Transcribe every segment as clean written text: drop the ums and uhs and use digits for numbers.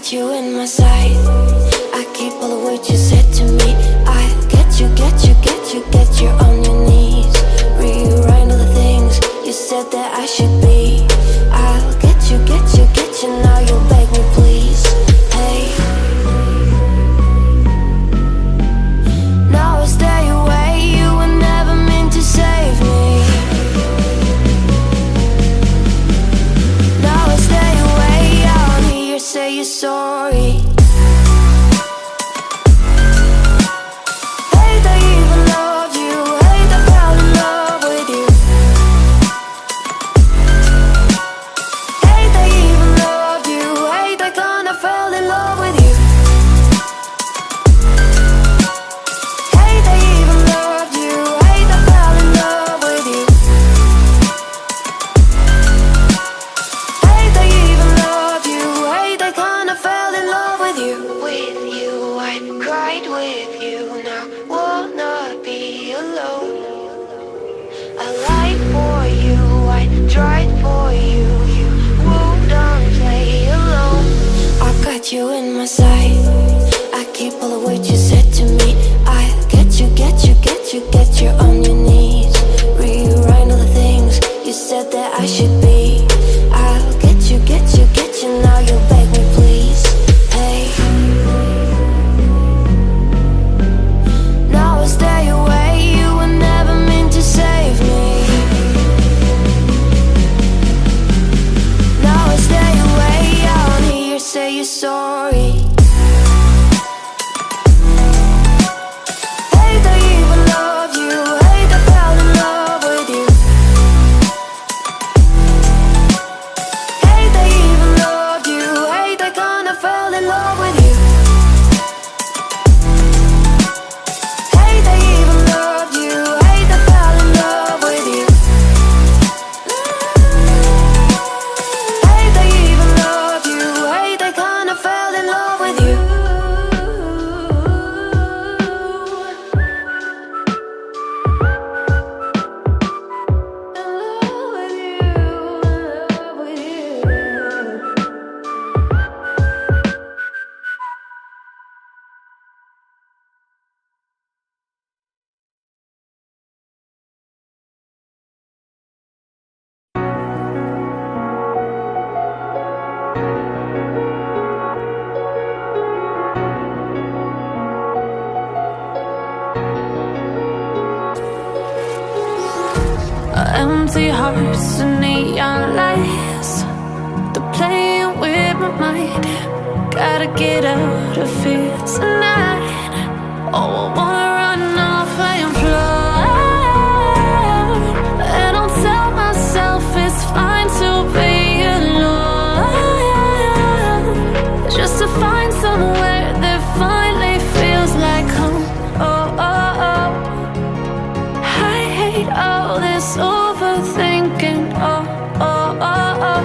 got you in my sight. I keep all the words you said to me. I get you, get you, get you, get you on your knees. Rewrite all the things you said that I should be. I'll get you, get you, get you. Now you'll beg me please. Hey, now I stay away. You were never meant to save me. Now I stay away. I don't hear you say you're sorry. Hate I even loved you. Hate I fell in love with you. Hate I even loved you. Hate I kinda fell in love with you. Hate I even loved you. Hate I fell in love with you. Hate I even loved you. Hate I kinda fell in love with you. With you, I cried with you. Now wanna be alone. I lied for you, I tried for you. You wouldn't play alone. I got you in my sight. I keep all the words you said to me. I get you, get you, get you, get you on your knees. Rewrite all the things you said that I should be. I'll get you, get you, get you. Now you'll beg me please. Hey, now I stay away. You were never meant to save me. Now I stay away. I don't hear you say you're sorry. Hate I even loved you. Hate I fell in love with you. Hate I even loved you. Hate I kinda fell in love with you. Hate I even loved you. Hate I fell in love with you. Hate I even loved you. Hate I kinda fell in love with you. Empty hearts and neon lights, they're playing with my mind. Gotta get out of here tonight. Oh, I wanna run off and fly. And I'll tell myself it's fine to be alone, just to find somewhere that finally feels like home. Oh, oh, oh. I hate all this overthinking. Oh, oh, oh, oh.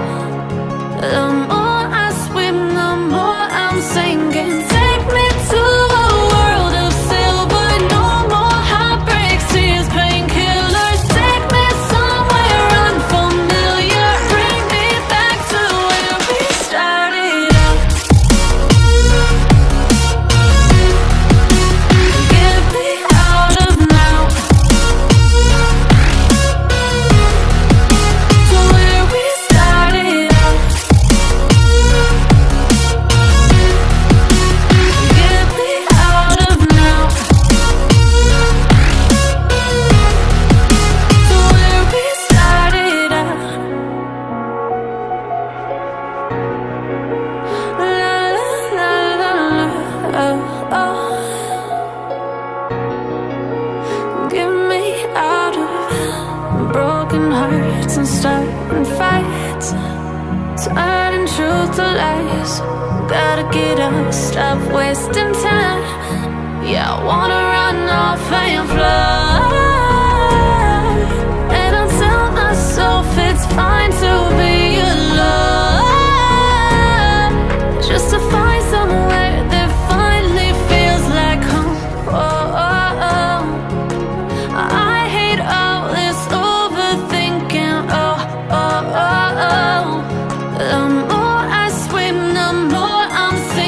The more I swim, the more I'm sinking. Take me to a world of silver. No more heartbreaks, tears, painkillers. Take me somewhere unfamiliar. Bring me back to where we started out. Get me out of now. To where we started out. Get me out of now. To where we started out. La la la la la. Oh, oh. Get me out of broken hearts and starting fights, turning truth to lies. Gotta get up, stop wasting time. Yeah, I wanna run off and fly. And I'll tell myself it's fine to be alone, just to find somewhere that finally feels like home. Oh, oh, oh. I hate all this overthinking. Oh, oh, oh, oh. The more I swim, the more I'm sinking.